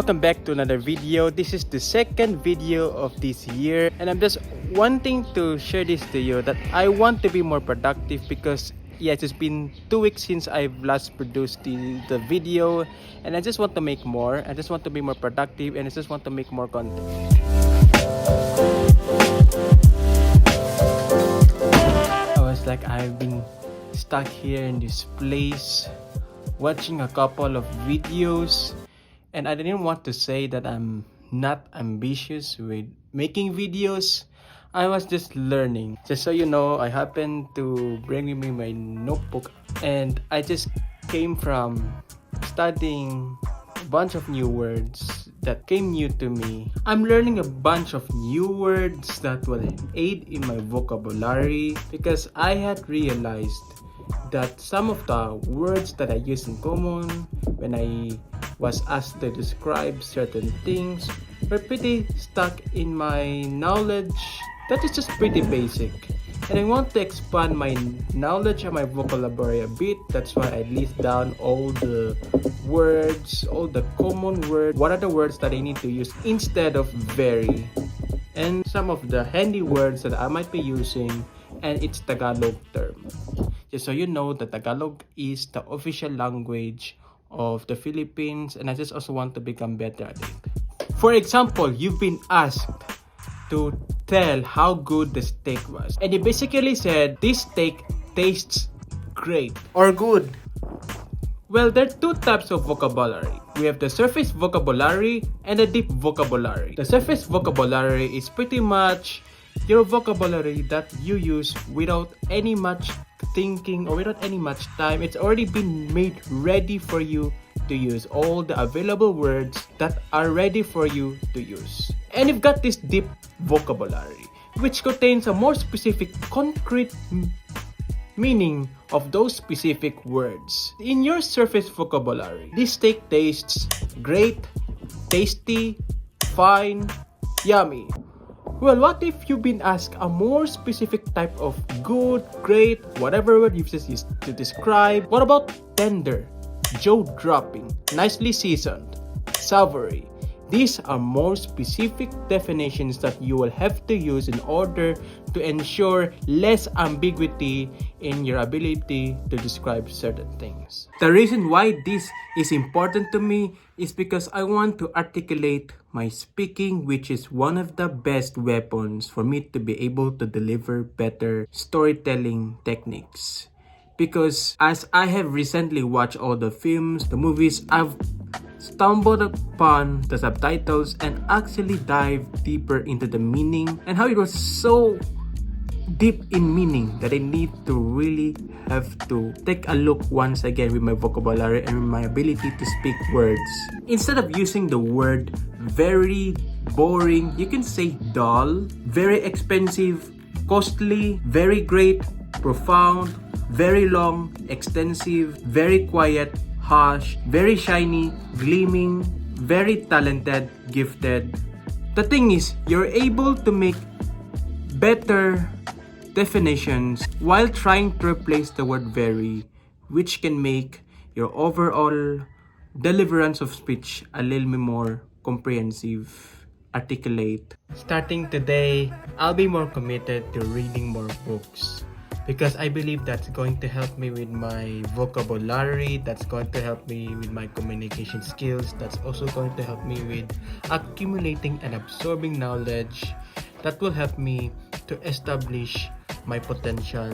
welcome back to another video. This is the second video of this year, and I'm just wanting to share this to you that I want to be more productive because yes, it's been 2 weeks since I've last produced the video, and I just want to make more. I just want to be more productive, and I just want to make more content. I was like, I've been stuck here in this place watching a couple of videos, and I didn't want to say that I'm not ambitious with making videos. I was just learning. Just so you know, I happened to bring with me my notebook, and I just came from studying a bunch of new words that came new to me. I'm learning a bunch of new words that will aid in my vocabulary because I had realized that some of the words that I use in common when I was asked to describe certain things were pretty stuck in my knowledge that is just pretty basic, and I want to expand my knowledge and my vocabulary a bit. That's why I list down all the words, all the common words, what are the words that I need to use instead of very, and some of the handy words that I might be using, and it's Tagalog term. Just so you know, the Tagalog is the official language of the Philippines, and I just also want to become better at it. For example, you've been asked to tell how good the steak was, and you basically said, this steak tastes great or good. Well, there are two types of vocabulary. We have the surface vocabulary and the deep vocabulary. The surface vocabulary is pretty much your vocabulary that you use without any much thinking or without any much time. It's already been made ready for you to use, all the available words that are ready for you to use. And you've got this deep vocabulary, which contains a more specific, concrete meaning of those specific words. In your surface vocabulary, this steak tastes great, tasty, fine, yummy. Well, what if you've been asked a more specific type of good, great, whatever word you've used to describe? What about tender, jaw-dropping, nicely seasoned, savory? These are more specific definitions that you will have to use in order to ensure less ambiguity in your ability to describe certain things. The reason why this is important to me is because I want to articulate my speaking, which is one of the best weapons for me to be able to deliver better storytelling techniques. Because as I have recently watched all the films, the movies, I've stumbled upon the subtitles and actually dived deeper into the meaning and how it was so deep in meaning that I need to really have to take a look once again with my vocabulary and my ability to speak words. Instead of using the word very, boring, you can say dull, very expensive, costly, very great, profound, very long, extensive, very quiet, harsh, very shiny, gleaming, very talented, gifted. The thing is, you're able to make better definitions while trying to replace the word very, which can make your overall deliverance of speech a little bit more comprehensive, articulate. Starting today, I'll be more committed to reading more books, because I believe that's going to help me with my vocabulary, that's going to help me with my communication skills, that's also going to help me with accumulating and absorbing knowledge that will help me to establish my potential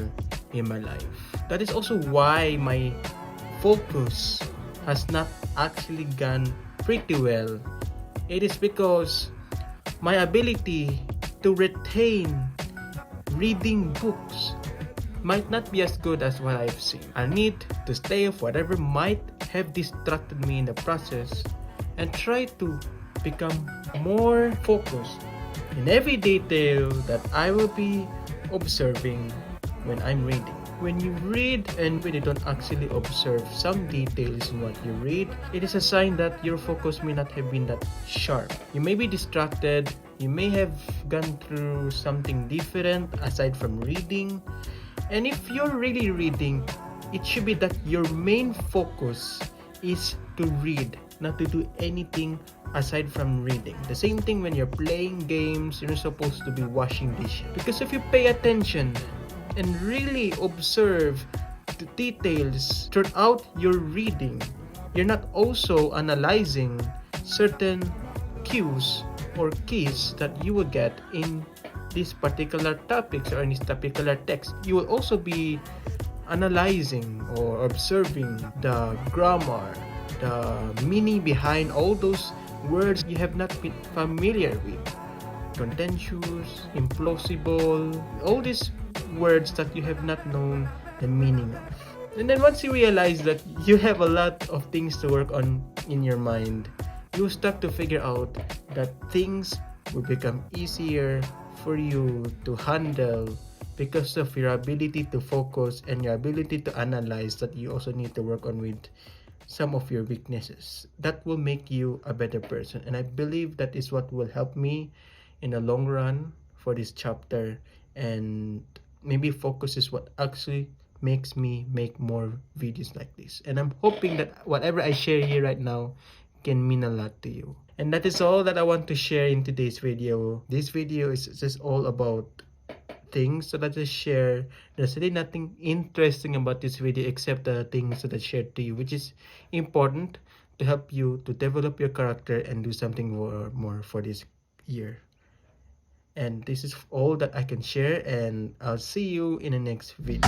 in my life. That is also why my focus has not actually gone pretty well. It is because my ability to retain reading books might not be as good as what I've seen. I need to stay off whatever might have distracted me in the process and try to become more focused in every detail that I will be observing when I'm reading. When you read and when you don't actually observe some details in what you read, it is a sign that your focus may not have been that sharp. You may be distracted, you may have gone through something different aside from reading. And if you're really reading, it should be that your main focus is to read not to do anything aside from reading. The same thing when you're playing games, you're supposed to be washing dishes. Because if you pay attention and really observe the details throughout your reading, you're not also analyzing certain cues or keys that you will get in these particular topics or in this particular text. You will also be analyzing or observing the grammar, the meaning behind all those words you have not been familiar with. Contentious, implausible, all these words that you have not known the meaning of. And then once you realize that you have a lot of things to work on in your mind, you start to figure out that things will become easier for you to handle because of your ability to focus and your ability to analyze that you also need to work on with some of your weaknesses. That will make you a better person. And I believe that is what will help me in the long run for this chapter. And maybe focus is what actually makes me make more videos like this. And I'm hoping that whatever I share here right now can mean a lot to you. And that is all that I want to share in today's video. This video is just all about things that I just share. There's really nothing interesting about this video except the things that I shared to you, which is important to help you to develop your character and do something more for this year. And this is all that I can share, and I'll see you in the next video.